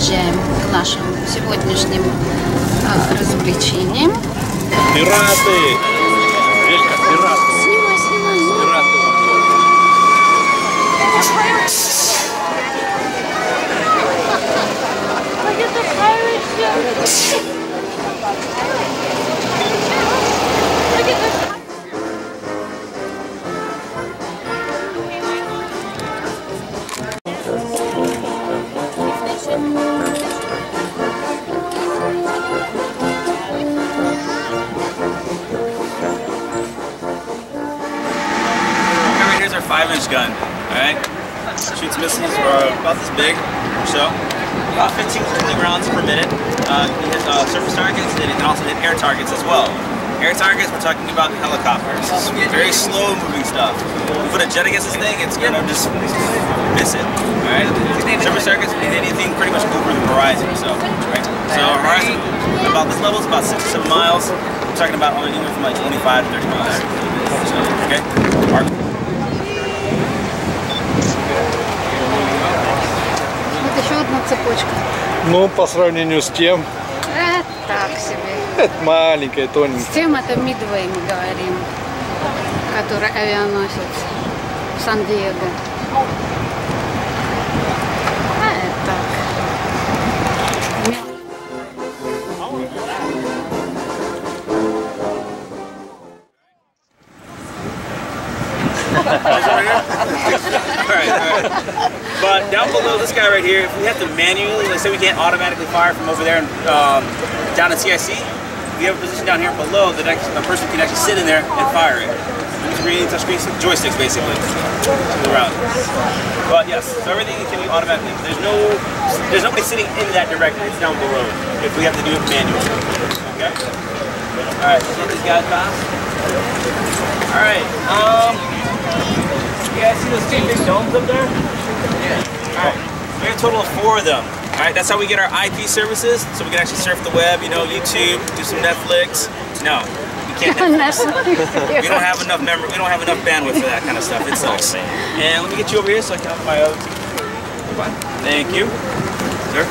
переезжаем к нашим сегодняшним развлечениям. Пираты! Велька, пираты! Снимай, снимай! Пираты! Here's our 5-inch gun, alright? Shoots missiles about this big or so. About 15 to 20 rounds per minute. It hits surface targets, and it can also hit air targets as well. Air targets, we're talking about helicopters. Very slow moving stuff. If you put a jet against this thing, it's gonna just miss it, alright? Surface targets can hit anything pretty much over the horizon or so, right? So our horizon, about this level is about 6 to 7 miles. We're talking about anywhere from like 25 to 30 miles. So, okay? Вот еще одна цепочка. Ну, по сравнению с тем, Так себе. это маленькая, тоненькая. С тем это Midway мы говорим, который авианосец в Сан-Диего. А это так. Alright. But down below this guy right here, if we have to manually, let's say we can't automatically fire from over there and down at CIC, we have a position down here below that a person can actually sit in there and fire it. Touchscreen joysticks basically to the round. But yes, so everything can be automatically. There's nobody sitting in that directly. It's down below if we have to do it manually. Okay. All right, let's get these guys fast. All right. You guys see those two big domes up there? Yeah. All right. We have a total of 4 of them. All right. That's how we get our IP services, so we can actually surf the web. You know, YouTube, do some Netflix. No. We don't have enough memory. We don't have enough bandwidth for that kind of stuff. It sucks. And let me get you over here so I can have my other. Thank you, sir.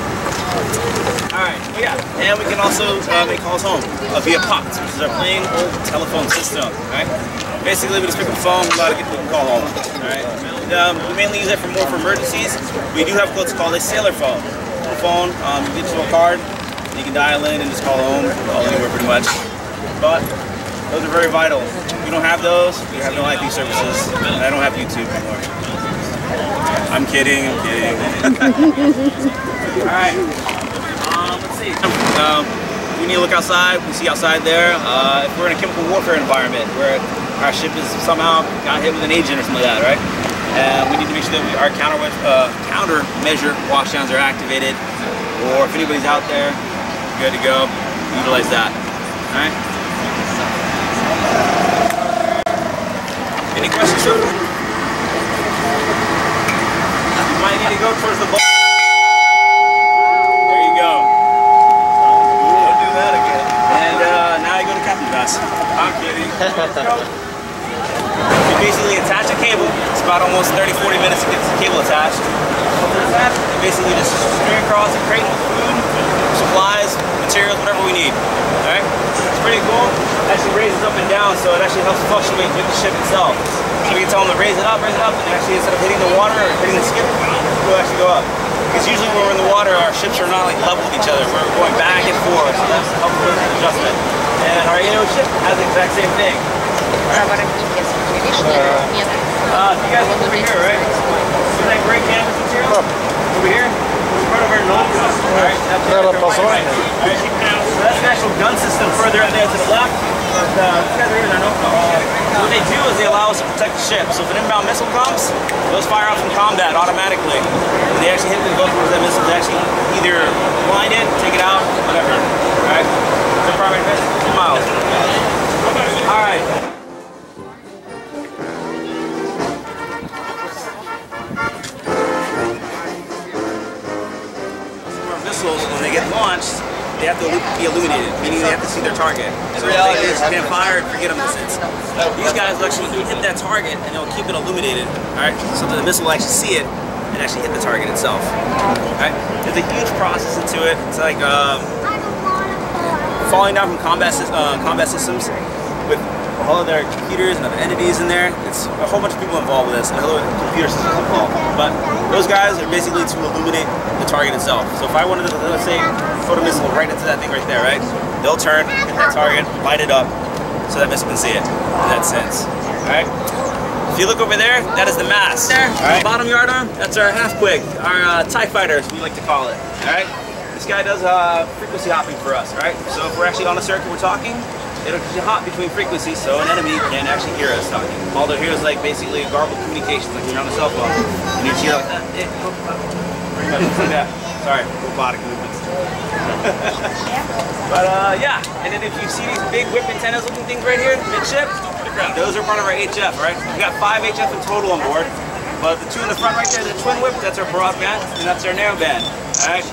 All right. Oh yeah. And we can also make calls home via POTS, which is our plain old telephone system. All right. Basically, we just pick up the phone. We can call home. All right. We mainly use it for emergencies. We do have what's called a sailor phone. You get to a card, you can dial in and just call home, call anywhere pretty much. But those are very vital. If you don't have those, you have no IP services. And I don't have YouTube anymore. I'm kidding, Alright. Let's see. We need to look outside. We see outside there. If we're in a chemical warfare environment where our ship is somehow got hit with an agent or something like that, right? We need to make sure that our countermeasure washdowns are activated. Or if anybody's out there, good to go. Utilize that. Alright? Any questions, sir? You might need to go towards the ball. There you go. Don't do that again. And now you go to captain class. I'm kidding. You basically attach a cable. It's about almost 30-40 minutes to get the cable attached. You basically just string across a crate with food, supplies, materials, whatever we need. Alright? It's pretty cool. It actually raises up and down, so it actually helps fluctuate with the ship itself. So we can tell them to raise it up, and actually instead of hitting the water or hitting the skip, it'll actually go up. Because usually when we're in the water, our ships are not like level with each other. We're going back and forth, so that's helpful with the adjustment. And our AO ship has the exact same thing. Right. You guys look over here, right? See that gray canvas material? Over here? Right over here, Alright, that's so that's the actual gun system further out there to the left. These guys are here, they're what they do is they allow us to protect the ship. So if an inbound missile comes, those fire out from combat automatically. When they actually hit the go towards that missile, they actually either blind it, take it out, whatever. Alright? So primary defense, 2 miles. Alright. Missiles, when they get launched, they have to be illuminated, meaning they have to see their target. So if they can't fire, forget them in a sense. These guys will actually hit that target and they'll keep it illuminated, alright? So that the missile will actually see it, and actually hit the target itself. Right? There's a huge process into it. It's like falling down from combat systems with all of their computers and other entities in there. It's a whole bunch of people involved with this, and a whole computer systems involved. But those guys are basically to illuminate the target itself. So if I wanted to, let's say, put a missile right into that thing right there, right? They'll turn, hit that target, light it up, so that missile can see it in that sense. Alright? If you look over there, that is the mast. There, right. Bottom yard arm, that's our half-quig, our TIE fighter, as we like to call it. Alright? This guy does frequency hopping for us, right? So if we're actually on a circuit, we're talking, it'll hop between frequencies so an enemy can actually hear us talking. All they'll hear is like basically garbled communications, like when you're on a cell phone. And you're like that. Pretty much like that. Sorry, robotic movements. But yeah, and then if you see these big whip antennas looking things right here, midship, those are part of our HF, right? We got 5 HF in total on board. But the 2 in the front right there, the twin whip, that's our broadband, and that's our narrowband. Alright?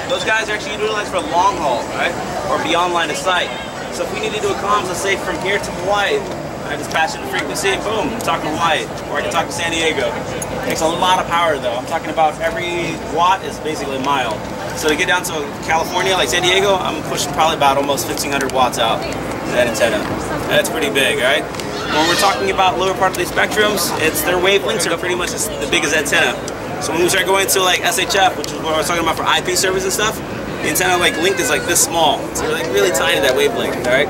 Those guys are actually utilized for long haul, right? Or beyond line of sight. So if we need to do a comms, let's say from here to Hawaii, I just patch in the frequency, boom, I'm talking Hawaii. Or I can talk to San Diego. It takes a lot of power though. I'm talking about every watt is basically a mile. So to get down to California, like San Diego, I'm pushing probably about almost 1,500 watts out to that antenna. That's pretty big, right? When we're talking about lower part of the spectrums, their wavelengths are pretty much as big as antenna. So when we start going to like SHF, which is what I was talking about for IP service and stuff, the antenna like length is like this small. So we're like really tiny that wavelength, alright?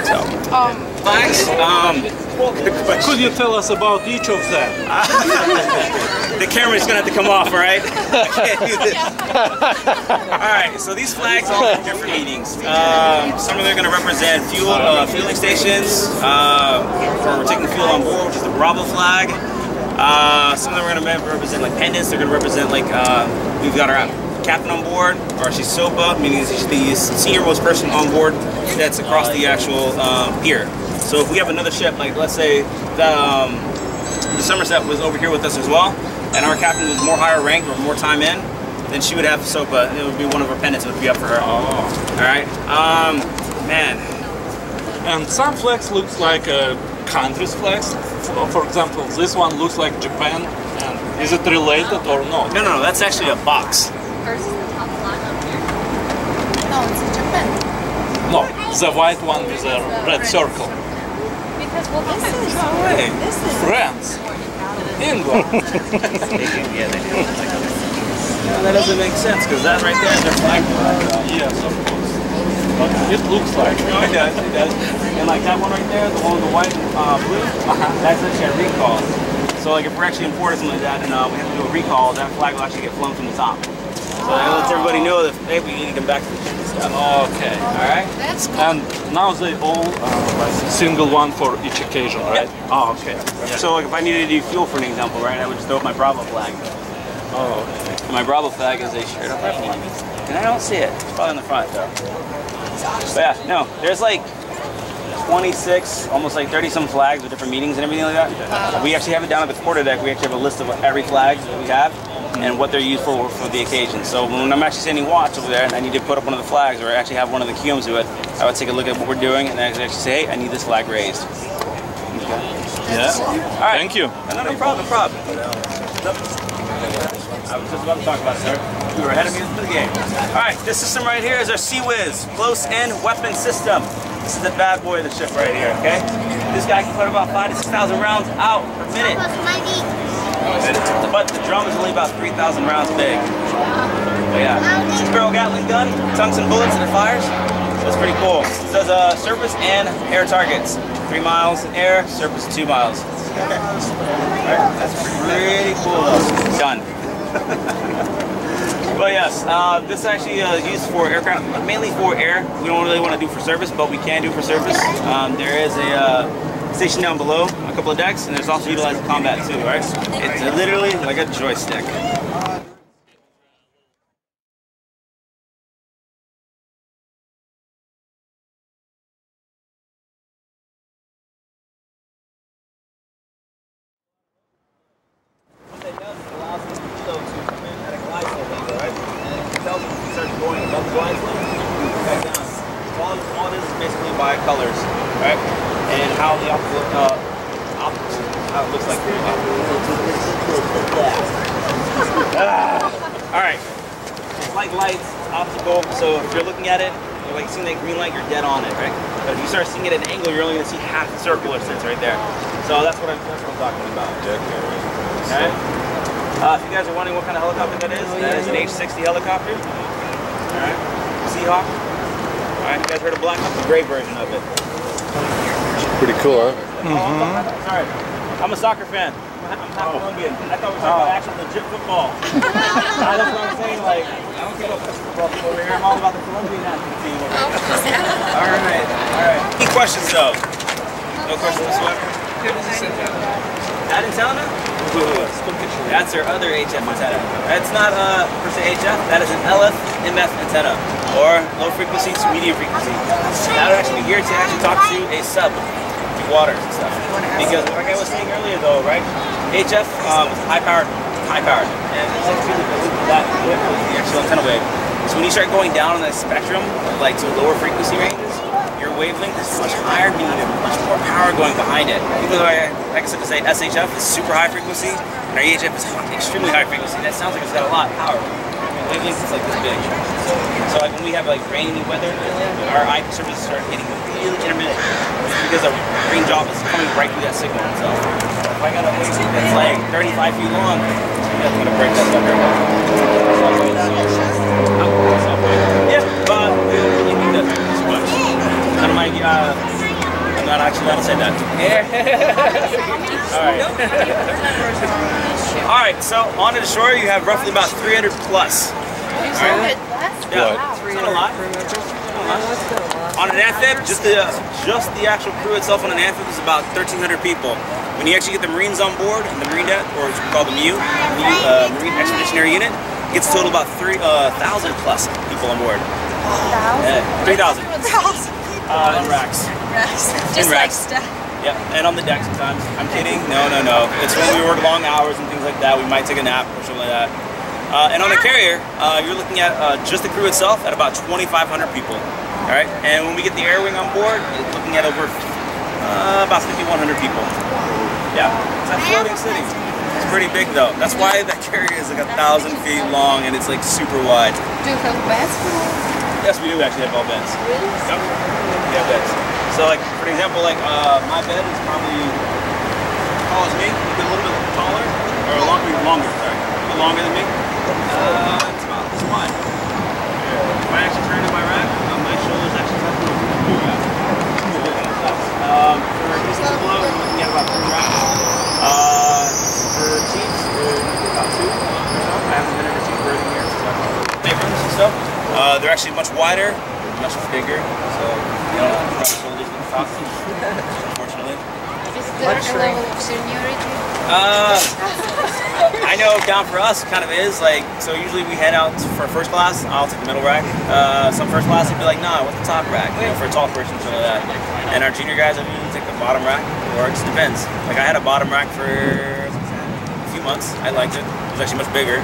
So flags. Could you tell us about each of them? The camera's gonna have to come off, alright? I can't do this. Alright, so these flags all have different meanings. Some of them are gonna represent fueling stations, for taking fuel on board, which is the Bravo flag. Some of them are going to represent like pendants. They're going to represent like we've got our captain on board, or she's SOPA, meaning she's the senior most person on board that's across the actual pier. So if we have another ship, like let's say the Somerset was over here with us as well, and our captain was more higher rank or more time in, then she would have SOPA, and it would be one of her pendants that would be up for her. Oh. All right, man. And some flags looks like countries' flags. For example, this one looks like Japan. And is it related or not? No, that's actually a box. Versus the top flag up here. No, it's in Japan. No, the white one with a red circle. Because well, this is France. England. Yeah, they do. That doesn't make sense because that right there is their flag. Yes, of course. But it looks like. No, it does. It does. And like that one right there, the one with the white and blue, that's actually a recall. So like if we're actually importing something like that and we have to do a recall, that flag will actually get flown from the top. So that lets everybody know that hey, we need to come back to the ship and stuff. Okay. Alright? That's cool. And now they all like single one for each occasion, right? Yeah. Oh, okay. Yeah. So like if I needed to do fuel for an example, right, I would just throw up my Bravo flag. Oh, okay. And my Bravo flag is a straight up rifle line. And I don't see it. It's probably on the front though. But yeah, no, there's like 26, almost like 30 some flags with different meanings and everything like that. We actually have it down at the quarterdeck. We actually have a list of every flag that we have and what they're used for the occasion. So when I'm actually sending watch over there and I need to put up one of the flags or actually have one of the QMs do it, I would take a look at what we're doing and actually say, hey, I need this flag raised. Okay. Yeah. All right. Thank you. No problem. I was just about to talk about it, sir. You were ahead of me into the game. All right, this system right here is our Sea-Wiz close-in weapon system. This is the bad boy of the ship right here, okay? This guy can put about 5,000 to 6,000 rounds out per minute. But the drum is only about 3,000 rounds big. But yeah, 6-barrel Gatling gun, tungsten bullets and it fires. So it's pretty cool. It does surface and air targets. 3 miles in air, surface 2 miles. Right, that's pretty cool. Done. But yes, this actually is used for aircraft, mainly for air. We don't really want to do for service, but we can do for service. There is a station down below, a couple of decks, and there's also utilized in combat too, right? It's literally like a joystick. top. How it looks like from the top. All right. Light lights, obstacle. So if you're looking at it, you're like seeing that green light, you're dead on it, right? But if you start seeing it at an angle, you're only gonna see half the circular sense right there. So that's what I'm talking about. Okay. If you guys are wondering what kind of helicopter that is an H-60 helicopter. All right. Seahawk. All right. You guys heard of Black Hawk? The gray version of it. Pretty cool, huh? Sorry. I'm a soccer fan. I'm half Colombian. I thought we were talking about actual legit football. That's what I'm saying. Like, I don't care about football people over here. I'm all about the Colombian national team. All right. Any questions though? No questions whatsoever. That antenna? That's our other HF antenna. That's not per se HF. That is an LF-MF antenna, or low frequency to medium frequency. That would actually be geared to actually talk to a sub. Waters and stuff. Because like I was saying earlier though, right? HF is high powered, and it's actually that the actual antenna wave. So when you start going down on that spectrum, like to lower frequency ranges, your wavelength is much higher, meaning there's much more power going behind it. Even though like I said to say SHF is super high frequency, and our EHF is extremely high frequency. That sounds like it's got a lot of power. Wavelength is like this big. So like when we have like rainy weather, our IP services start getting really intermittent because the rain drop is coming right through that signal. So if I got a wave that's like 35 feet long, that's gonna break that sucker. Yeah, but we don't really need that too much. I'm not actually gonna say that. All right. So on to the shore, you have roughly about 300 plus. Alright. Yeah, it's not a lot. On an amphib, just the actual crew itself on an amphib is about 1,300 people. When you actually get the Marines on board, and the Marine Debt, or it's called the MU, Marine Expeditionary Unit, it gets a total about 3,000 plus people on board. 3,000. In racks. Just like stuff. Yep, and on the deck sometimes. I'm kidding. No. It's when we work long hours and things like that. We might take a nap or something like that. And on the carrier, you're looking at just the crew itself at about 2,500 people. All right, and when we get the air wing on board, it's looking at over about 5,100 people. Yeah, it's a floating city. It's pretty big though. That's why that carrier is like 1,000 feet long and it's like super wide. Do you have beds? Yes, we do actually have all beds. Really? Yep. We have beds. So like, for example, like my bed is probably as tall as me, maybe a little bit taller, or longer, sorry. A little longer than me. It's about this wide. If I actually turn to my rack, my shoulders actually have to move around. For pieces below, we're looking at about 3 racks. For teams, we're about 2 or so. I haven't been in a team berthing here, so rooms and stuff. They're actually much wider, much bigger, so you don't have to shoulders in the top, unfortunately. Is there a level of seniority? I know down for us it kind of is, like, so usually we head out for first class, I'll take the middle rack. Some first class would be like, nah, I want the top rack, you know, for a tall person or something like that. And our junior guys, I usually take the bottom rack, or it just depends. Like I had a bottom rack for a few months, I liked it. It was actually much bigger,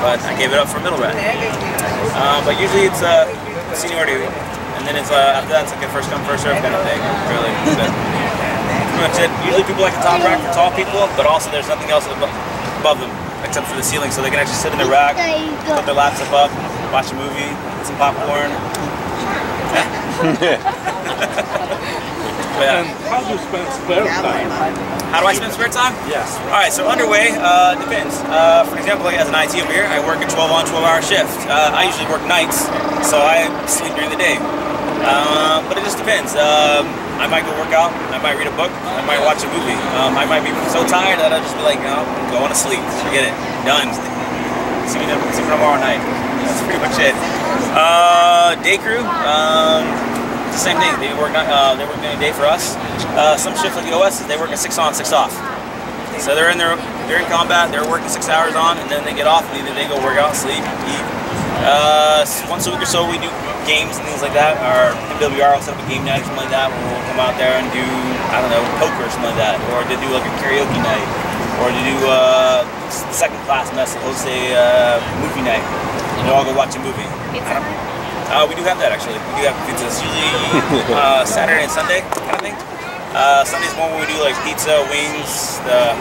but I gave it up for a middle rack. But usually it's seniority, and then it's after that it's like a first come first serve kind of thing, really. Pretty much it. Usually people like the top rack for tall people, but also there's nothing else above them except for the ceiling, so they can actually sit in the rack, put their laptop up, watch a movie, get some popcorn. And how do you spend spare time? How do I spend spare time? Yes. Alright, so underway, depends. For example, like as an IT over here, I work a 12-on, 12-hour shift. I usually work nights, so I sleep during the day. But it just depends. I might go work out, I might read a book, I might watch a movie. I might be so tired that I'll just be like, no, I'm going to sleep, forget it, done. See me tomorrow night. That's pretty much it. Day crew, the same thing. They work during the day for us. Some shifts like the OS, they work a 6 on, 6 off. So they're in combat, they're working 6 hours on, and then they get off, and either they go work out, sleep, eat. Once a week or so we do games and things like that. Our MWR will set up a game night or something like that where we'll come out there and do, I don't know, poker or something like that. Or to do like a karaoke night. Or to do second class mess that hosts a movie night. And we'll all go watch a movie. We do have that actually. We do have pizza. It's usually Saturday and Sunday kind of thing. Sunday's one where we do like pizza, wings, the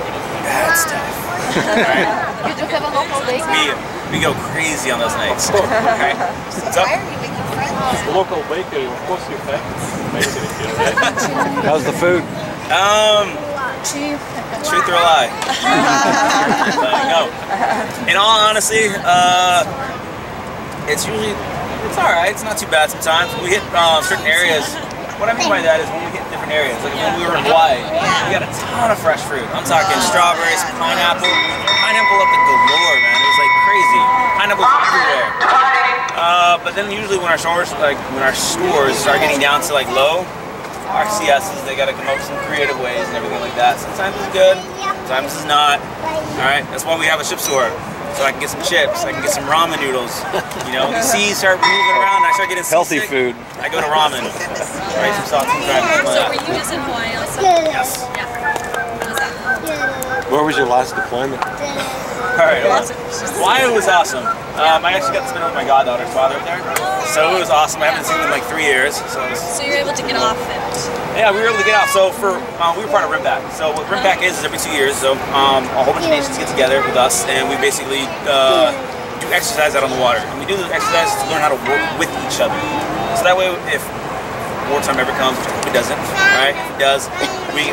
bad stuff. Right? You do have a local bakery? We go crazy on those nights. Right? What's up? The local bakery, of course you have. Right? How's the food? Truth or a lie? No. In all honesty, it's alright. It's not too bad sometimes. We hit certain areas. What I mean by that is when we hit different areas. Like when we were in Hawaii, we got a ton of fresh fruit. I'm talking strawberries, pineapple up the galore, man. It was like crazy. Pineapples everywhere. But then usually when our stores start getting down to like low, our CSs, they gotta come up with some creative ways and everything like that. Sometimes it's good, sometimes it's not. Alright, that's why we have a ship store. So I can get some chips, I can get some ramen noodles. You know, the seas start moving around, I start getting Healthy seasick. food. I go to ramen. Right, some salt and crackers. So were you just in Hawaii also? Yes. Yeah. How was that? Where was your last deployment? Alright, Hawaii was awesome. I actually got to spend it with my goddaughter's father up there. So it was awesome. I haven't seen him in like 3 years. So you're able to get off it? Yeah, we were able to get out. So we were part of RIMPAC. So what RIMPAC is every 2 years. So a whole bunch of nations get together with us, and we basically do exercise out on the water. And we do the exercises to learn how to work with each other. So that way, if wartime ever comes, which I hope it doesn't, right? If it does,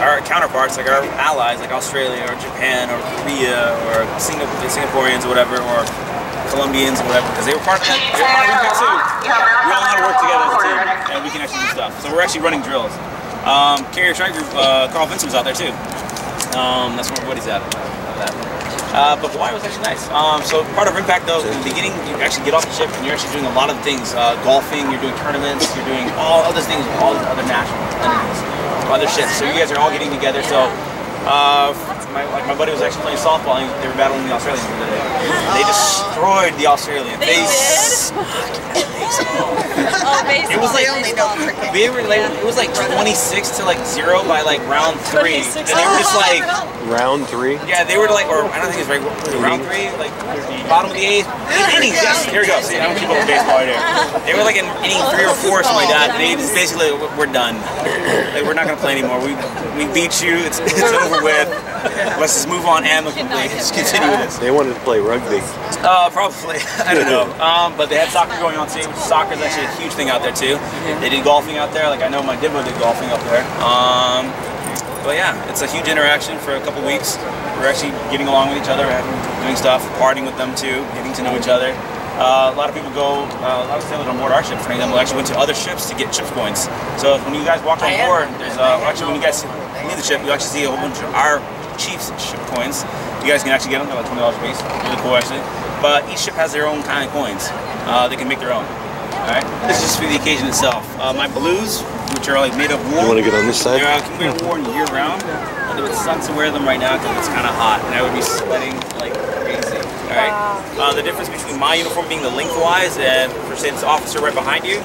our counterparts, like our allies, like Australia or Japan or Korea or Singaporeans or whatever, or Colombians or whatever, because they were part of that. They were part of RIMPAC too. We all know how to work together as a team, and we can actually do stuff. So we're actually running drills. Carrier Strike Group, Carl Vincent was out there too. That's where Woody's at. But Hawaii was actually nice. So part of RIMPAC though, in the beginning, you actually get off the ship and you're actually doing a lot of things. Golfing, you're doing tournaments, you're doing all other things with all these other national entities, other ships. So you guys are all getting together. So my buddy was actually playing softball and they were battling the Australians the other day. They destroyed the Australians. They did? Oh, baseball. It was like it was like 26 to like 0 by like round 3, and they were just like round 3. Yeah, they were like, or I don't think it's right. Round 3, like bottom of the 8th innings. Yes, here we go. See, I don't keep up with baseball right here. They were like in inning 3 or 4 or something like that. They just basically we're done. Like we're not gonna play anymore. We beat you. It's over with. Let's just move on amicably. Just continue with this. They wanted to play rugby. Probably. I don't know. But they had soccer going on too. Soccer is actually a huge thing out there too. They did golfing out there. Like I know my Dibbo did golfing up there. But yeah, it's a huge interaction for a couple weeks. We're actually getting along with each other, doing stuff, partying with them too, getting to know each other. A lot of people go, a lot of sailors on board our ship, for example, actually went to other ships to get ship points. So when you guys walk on board, there's actually when you guys leave the ship, you actually see a whole bunch of our chief's ship coins. You guys can actually get them, they're like $20 a piece. Really cool actually. But each ship has their own kind of coins. They can make their own. Alright? This is just for the occasion itself. My blues, which are like made of wool. You want to get on this side? Can be worn year round. But it's sun to wear them right now because it's kind of hot and I would be sweating like crazy. Alright? The difference between my uniform being the lengthwise and for say this officer right behind you,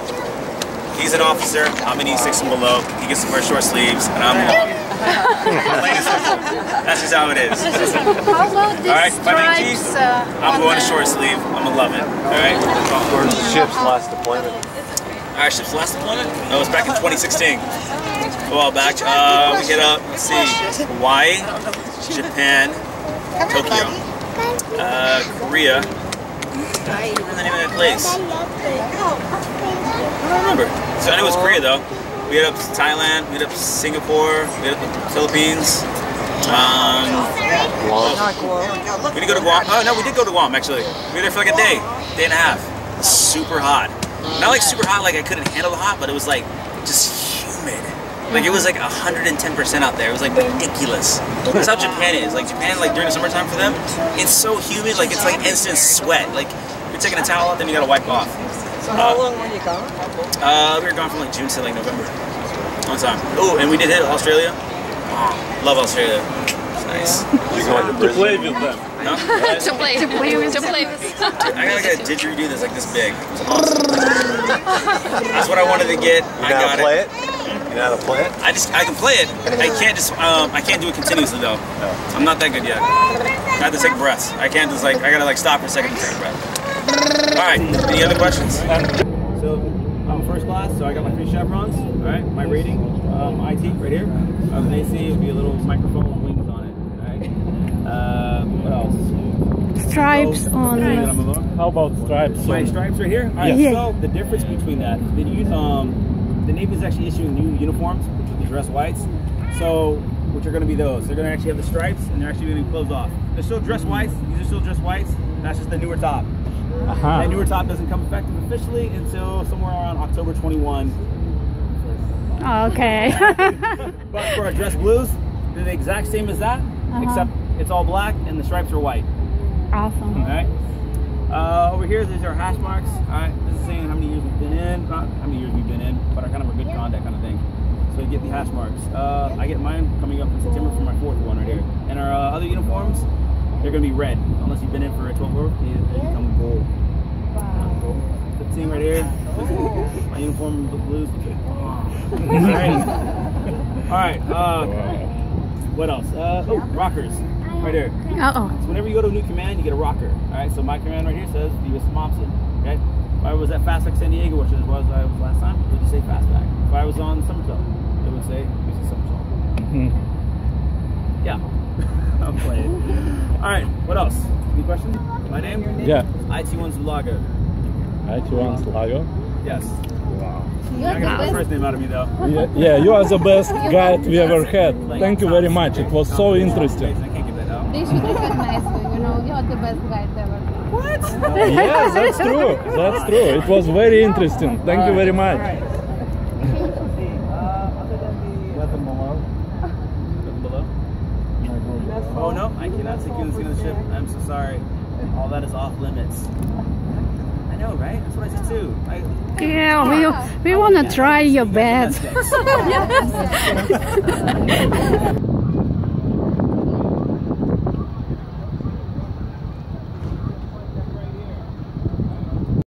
he's an officer, I'm an E6 and below, he gets to wear short sleeves and I'm long. That's just how it is. Alright, if I make cheese, I'm going to short sleeve. I'm gonna love it. Alright? Where's the ship's last deployment? Our ship's last deployment? No, it was back in 2016. A while back. We hit up, let's see, Hawaii, Japan, Tokyo, Korea. I don't remember the name of that place. I don't remember. So I know it was Korea though. We hit up Thailand, we hit up Singapore, we hit up the Philippines. We didn't go to Guam. Oh no, we did go to Guam actually. We were there for like a day and a half. Super hot. Not like super hot, like I couldn't handle the hot, but it was like just humid. Like it was like 110% out there. It was like ridiculous. That's how Japan is. Like Japan, like during the summertime for them, it's so humid. Like it's like instant sweat. Like you're taking a towel out, then you gotta wipe off. So how long were you gone? We were gone from like June to like November. Long time. Oh, and we did hit Australia. Oh, love Australia. It's nice. You're going to To play with them. No? To play with. I got like a didgeridoo that's like this big. It was awesome. That's what I wanted to get. You know how to play it? You know how to play it? I can play it. I can't just I can't do it continuously though. No. I'm not that good yet. I have to take breaths. I can't just like I gotta like stop for a second to take a breath. Alright, any other questions? So I'm first class, so I got my 3 chevrons. All right, my rating, IT right here. An AC, it would be a little microphone with wings on it. All right. What else? Stripes on. How about stripes? My stripes right here. All right. Yeah. So the difference between that, the Navy is actually issuing new uniforms, which are the dress whites. So which are going to be those? They're going to actually have the stripes, and they're actually going to be closed off. They're still dress whites. These are still dress whites. That's just the newer top. That newer top doesn't come effective officially until somewhere around October 21. Okay. But for our dress blues, they're the exact same as that, except it's all black and the stripes are white. Awesome. All right. Over here, these are hash marks. All right. This is saying how many years we've been in, not how many years we've been in, but our kind of a good conduct kind of thing. So you get the hash marks. I get mine coming up in September for my 4th one right here. And our other uniforms, they're going to be red. Unless you've been in for a 12 hour, they become gold. Wow. 15 right here. My uniform, the blues. All right. What else? Oh, rockers. Right here. Uh-oh. So whenever you go to a new command, you get a rocker. All right. So my command right here says the USS Momsen. Okay. If I was at Fastback San Diego, which is what I was last time, it would just say Fastback. If I was on Somersault, it would say USS Somersault. Yeah. I'm playing. All right. What else? Any questions? My name? Yeah. IT1's Lago. IT1's Lago. Yes. Wow. I got my first name out of me though. Yeah, you are the best guide we ever had. Thank you very much. It was so interesting. I can't get that out. They should recognize you, you know, you're the best guide ever. What? Yes, that's true. That's true. It was very interesting. Thank you very much. Other than the weapon below. Oh no, I cannot take you in the scene of the ship. I'm so sorry. All that is off limits. I know, right? That's what I said too. Yeah, we want to try your bed.